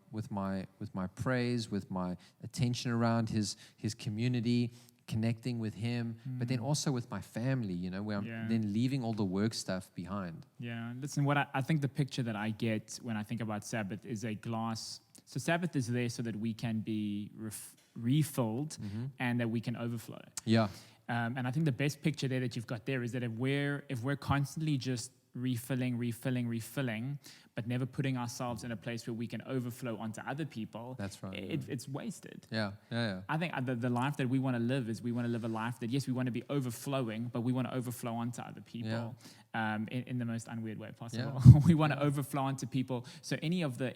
praise, with my attention around his community, connecting with Him, but then also with my family, where I'm then leaving all the work stuff behind. Yeah. Listen, what I think the picture that I get when I think about Sabbath is a glass. So Sabbath is there so that we can be refilled and that we can overflow. Yeah. And I think the best picture there that you've got there is that if we're constantly just refilling, but never putting ourselves in a place where we can overflow onto other people, that's right. It's wasted. Yeah. I think the life that we want to live is we want to live a life that, yes, we want to be overflowing, but we want to overflow onto other people in the most unweird way possible. Yeah. We want to overflow onto people. So any of the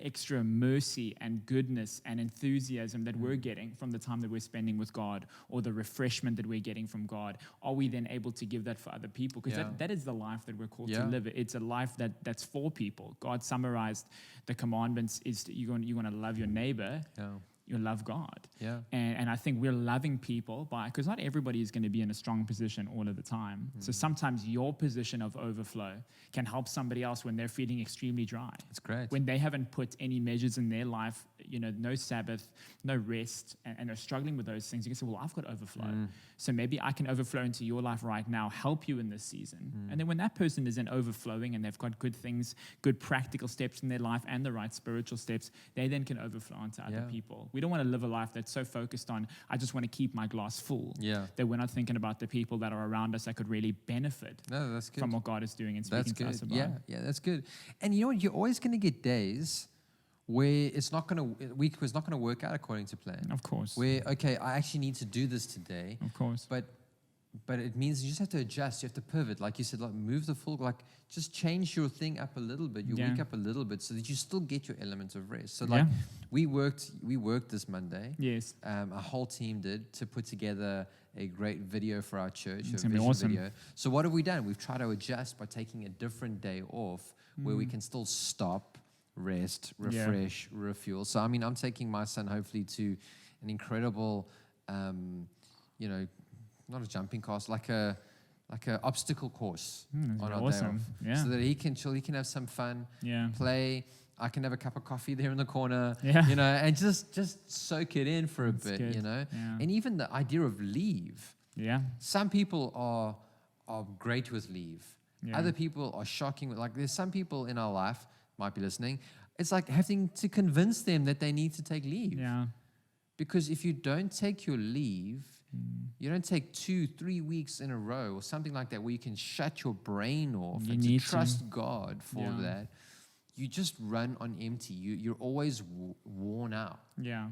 extra mercy and goodness and enthusiasm that we're getting from the time that we're spending with God, or the refreshment that we're getting from God, are we then able to give that for other people? Because that is the life that we're called to live. It's a life that's for people. God summarized the commandments is you want to love your neighbor. Yeah. you love God. Yeah. And I think we're loving people because not everybody is going to be in a strong position all of the time. So sometimes your position of overflow can help somebody else when they're feeling extremely dry. That's great. When they haven't put any measures in their life, no Sabbath, no rest, and are struggling with those things, you can say, well, I've got overflow. So maybe I can overflow into your life right now, help you in this season. And then when that person is in overflowing and they've got good things, good practical steps in their life and the right spiritual steps, they then can overflow onto other people. We don't want to live a life that's so focused on, I just want to keep my glass full, that we're not thinking about the people that are around us that could really benefit from what God is doing and speaking to us about. Yeah, that's good. And you know what? You're always going to get days where it's not going to work out according to plan. Of course. Where, okay, I actually need to do this today. Of course. But it means you just have to adjust. You have to pivot. Like you said, like move the full, like just change your thing up a little bit, your week up a little bit so that you still get your elements of rest. So like we worked this Monday. Yes. Our whole team did to put together a great video for our church, It's a gonna be vision awesome. video. So what have we done? We've tried to adjust by taking a different day off where we can still stop, rest, refresh, refuel. So I mean, I'm taking my son hopefully to an incredible, not a jumping course, like a obstacle course on our day off, so that he can chill, he can have some fun, play. I can have a cup of coffee there in the corner, and just soak it in for a bit, good. And even the idea of leave. Yeah. Some people are great with leave. Yeah. Other people are shocking with, like, there's some people in our life might be listening. It's like having to convince them that they need to take leave. Yeah. Because if you don't take your leave, you don't take 2-3 weeks in a row or something like that where you can shut your brain off You and need to trust God for that, you just run on empty. You're always worn out. Yeah.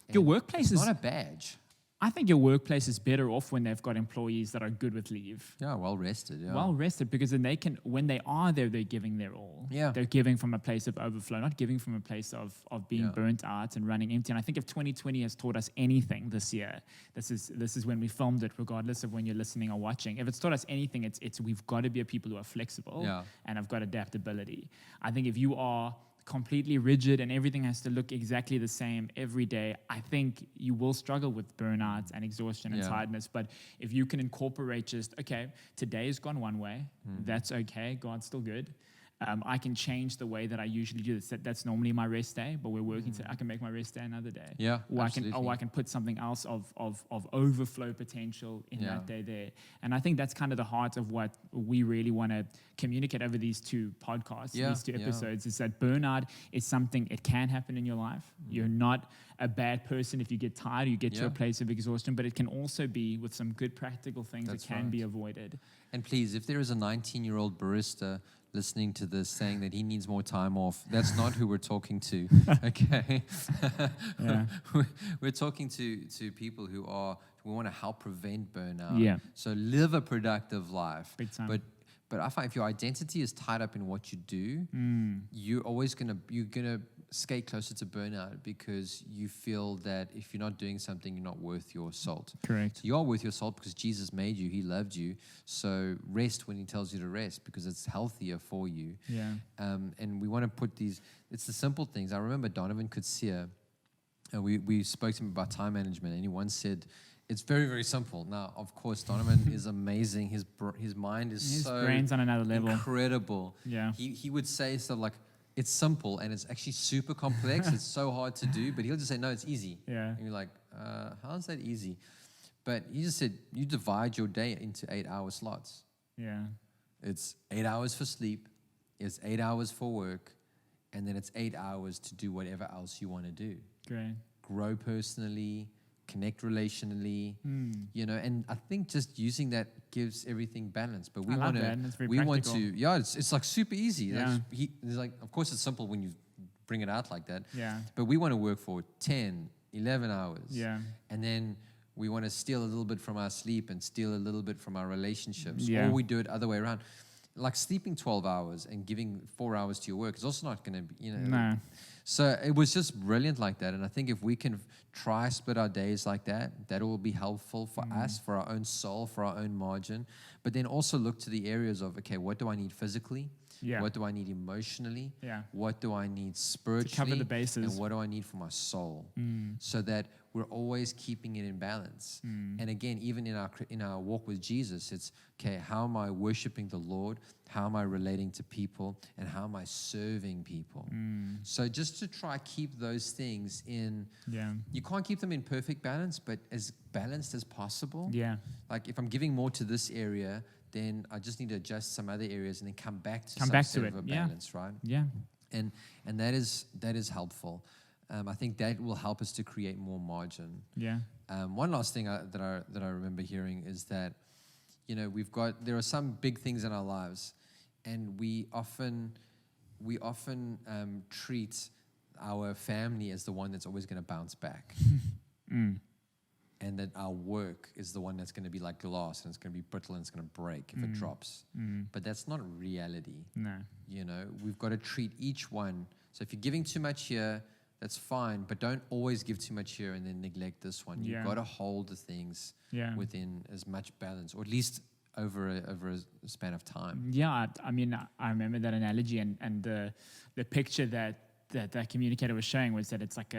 And Your workplace it's is not a badge. I think your workplace is better off when they've got employees that are good with leave. Yeah, well rested. Yeah. Well rested, because then they can, when they are there, they're giving their all. Yeah. They're giving from a place of overflow, not giving from a place of being burnt out and running empty. And I think if 2020 has taught us anything this year, this is when we filmed it, regardless of when you're listening or watching. If it's taught us anything, it's we've got to be a people who are flexible and have got adaptability. I think if you are completely rigid and everything has to look exactly the same every day, I think you will struggle with burnout and exhaustion and tiredness. But if you can incorporate just, okay, today has gone one way, that's okay, God's still good. I can change the way that I usually do this. That's normally my rest day, but we're working to, I can make my rest day another day. Yeah, or I can put something else of overflow potential in that day there. And I think that's kind of the heart of what we really want to communicate over these two podcasts, these two episodes, is that burnout is something, it can happen in your life. You're not a bad person if you get tired, you get to a place of exhaustion, but it can also be with some good practical things that can be avoided. And please, if there is a 19-year-old barista listening to this saying that he needs more time off, that's not who we're talking to, okay? We're talking to people who want to help prevent burnout. Yeah. So live a productive life. Big time. But I find if your identity is tied up in what you do, you're gonna skate closer to burnout because you feel that if you're not doing something, you're not worth your salt. Correct. So you are worth your salt because Jesus made you, he loved you. So rest when he tells you to rest because it's healthier for you. Yeah. And we want to put it's the simple things. I remember Donovan Kutsia, we spoke to him about time management, and he once said, it's very, very simple. Now, of course, Donovan is amazing. His mind is His so brain's on another level. Incredible. Yeah. He would say stuff like, it's simple and it's actually super complex. It's so hard to do, but he'll just say, no, it's easy. Yeah. And you're like, how is that easy? But he just said, you divide your day into 8-hour slots. Yeah. It's 8 hours for sleep, it's 8 hours for work, and then it's 8 hours to do whatever else you want to do. Great. Grow personally, connect relationally, and I think just using that gives everything balance. But we want to, it's like super easy. Yeah. It's like, of course, it's simple when you bring it out like that. Yeah. But we want to work for 10, 11 hours. Yeah. And then we want to steal a little bit from our sleep and steal a little bit from our relationships. Yeah. Or we do it other way around. like sleeping 12 hours and giving 4 hours to your work is also not going to be, No. So it was just brilliant like that. And I think if we can try split our days like that, that will be helpful for us, for our own soul, for our own margin. But then also look to the areas of, okay, what do I need physically? Yeah. What do I need emotionally? Yeah. What do I need spiritually? To cover the bases. And what do I need for my soul? So that we're always keeping it in balance. And again, even in our walk with Jesus, it's, okay, how am I worshiping the Lord? How am I relating to people? And how am I serving people? So just to try keep those things in, you can't keep them in perfect balance, but as balanced as possible. Yeah. Like if I'm giving more to this area, then I just need to adjust some other areas and then come back to a balance, right? Yeah. And that is helpful. I think that will help us to create more margin. Yeah. One last thing that I remember hearing is that, there are some big things in our lives, and we often treat our family as the one that's always going to bounce back. And that our work is the one that's going to be like glass and it's going to be brittle and it's going to break if it drops. But that's not reality. No. We've got to treat each one. So if you're giving too much here, that's fine, but don't always give too much here and then neglect this one. You've got to hold the things within as much balance, or at least over a span of time. Yeah, I mean, I remember that analogy, and the picture that communicator was showing was that it's like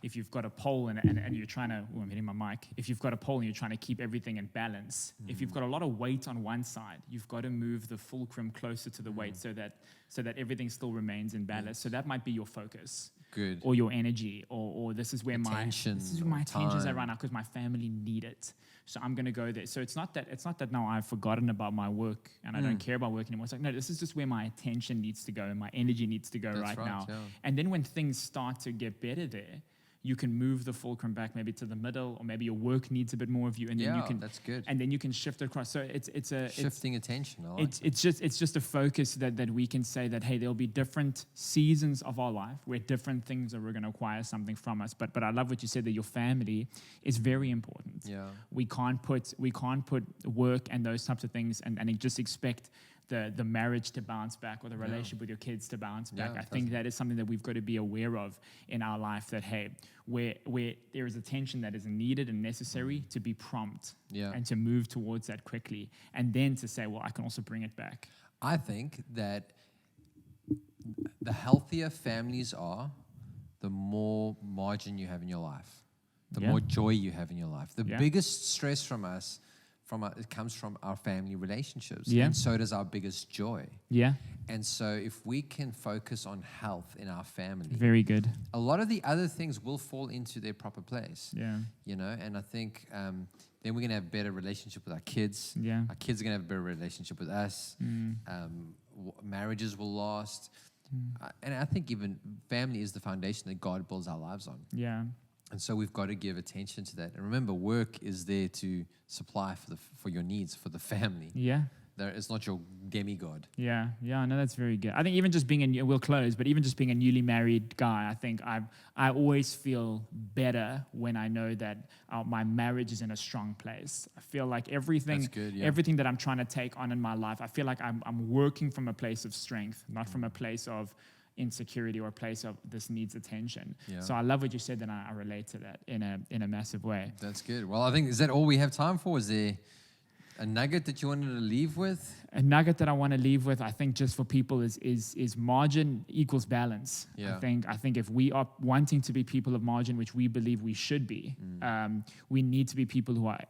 if you've got a pole and you're trying to, I'm hitting my mic. If you've got a pole and you're trying to keep everything in balance, if you've got a lot of weight on one side, you've got to move the fulcrum closer to the weight so that everything still remains in balance. So that might be your focus. Good. Or your energy, or this is where my attention's at right now because my family need it. So I'm going to go there. So it's not that now I've forgotten about my work and I don't care about work anymore. It's like, no, this is just where my attention needs to go and my energy needs to go right now. Yeah. And then when things start to get better there, you can move the fulcrum back maybe to the middle, or maybe your work needs a bit more of you, and then you can. That's good. And then you can shift it across. So it's shifting attention. It's just a focus that we can say that, hey, there'll be different seasons of our life where different things are going to require something from us. But I love what you said, that your family is very important. Yeah. We can't put work and those types of things and just expect the marriage to bounce back, or the relationship with your kids to bounce back. I think that is something that we've got to be aware of in our life, that, hey, where there is attention that is needed and necessary, to be prompt and to move towards that quickly, and then to say, well, I can also bring it back. I think that the healthier families are, the more margin you have in your life, the more joy you have in your life. The biggest stress from us, it comes from our family relationships, and so does our biggest joy. Yeah. And so if we can focus on health in our family, very good, a lot of the other things will fall into their proper place. Yeah. And I think then we're going to have a better relationship with our kids. Yeah. Our kids are going to have a better relationship with us. Marriages will last. And I think even family is the foundation that God builds our lives on. Yeah. And so we've got to give attention to that. And remember, work is there to supply for your needs, for the family. Yeah. It's not your demigod. Yeah, no, that's very good. I think even just being we'll close, but even just being a newly married guy, I think I always feel better when I know that my marriage is in a strong place. I feel like everything that I'm trying to take on in my life, I feel like I'm working from a place of strength, not from a place of insecurity or a place of this needs attention. Yeah. So I love what you said, and I relate to that in a massive way. That's good. Well, I think, is that all we have time for? Is there a nugget that you wanted to leave with? A nugget that I want to leave with, I think, just for people is margin equals balance. Yeah. I think if we are wanting to be people of margin, which we believe we should be, we need to be people who are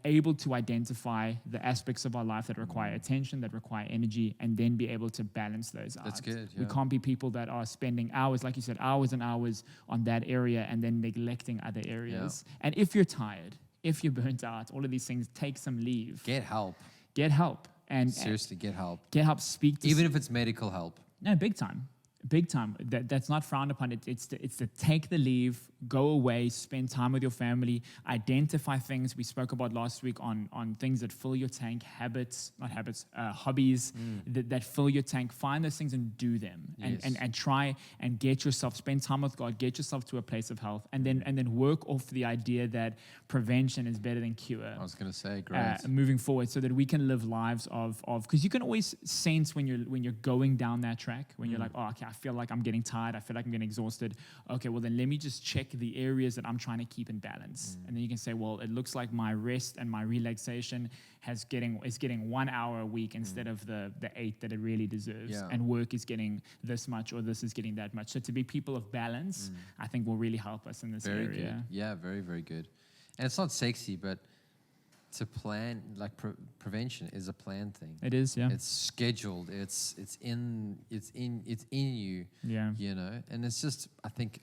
able to identify the aspects of our life that require attention, that require energy, and then be able to balance those out. That's good. Yeah. We can't be people that are spending hours, like you said, hours and hours on that area and then neglecting other areas. Yeah. And if you're tired, if you're burnt out, all of these things, take some leave. Get help. Get help. And seriously, get help. Get help. Speak to even if it's medical help. No, big time. Big time. That's not frowned upon. It's to take the leave, go away, spend time with your family, identify things we spoke about last week on things that fill your tank, hobbies that fill your tank. Find those things and do them, and try and get yourself, spend time with God, get yourself to a place of health, and then work off the idea that prevention is better than cure. I was going to say, great. Moving forward, so that we can live lives of because you can always sense when you're going down that track, when you're like, oh, okay, I feel like I'm getting tired, I feel like I'm getting exhausted. Okay, well then let me just check the areas that I'm trying to keep in balance, and then you can say, well, it looks like my rest and my relaxation is getting 1 hour a week instead of the 8 that it really deserves, and work is getting this much or this is getting that much. So to be people of balance, I think will really help us in this area. Good. Yeah, very, very good. And it's not sexy, but to plan, like prevention is a planned thing. It is, yeah. It's scheduled. It's in you. Yeah. You know, and it's just I think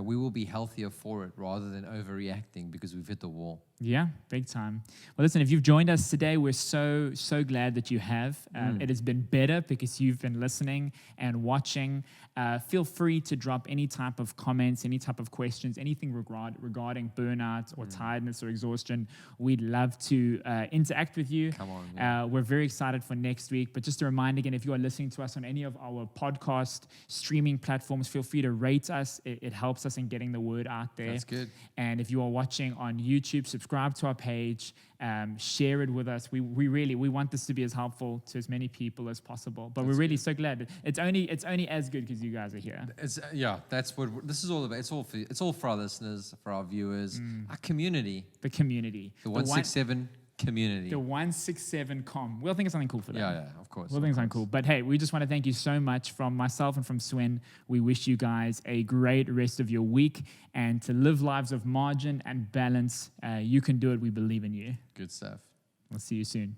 we will be healthier for it rather than overreacting because we've hit the wall. Yeah, big time. Well, listen, if you've joined us today, we're so glad that you have. It has been better because you've been listening and watching. Feel free to drop any type of comments, any type of questions, anything regarding burnout or tiredness or exhaustion. We'd love to interact with you. Come on. Yeah. We're very excited for next week. But just a reminder again, if you are listening to us on any of our podcast streaming platforms, feel free to rate us. It helps us in getting the word out there. That's good. And if you are watching on YouTube, subscribe to our page, share it with us. We want this to be as helpful to as many people as possible. But we're really so glad. It's only as good because you guys are here. That's what this is all about. It's all for our listeners, for our viewers, our community. The community. The 167 community. The 167 com. We'll think of something cool for that. Yeah, of course. We'll think of something cool. But hey, we just want to thank you so much from myself and from Swen. We wish you guys a great rest of your week, and to live lives of margin and balance. You can do it. We believe in you. Good stuff. We'll see you soon.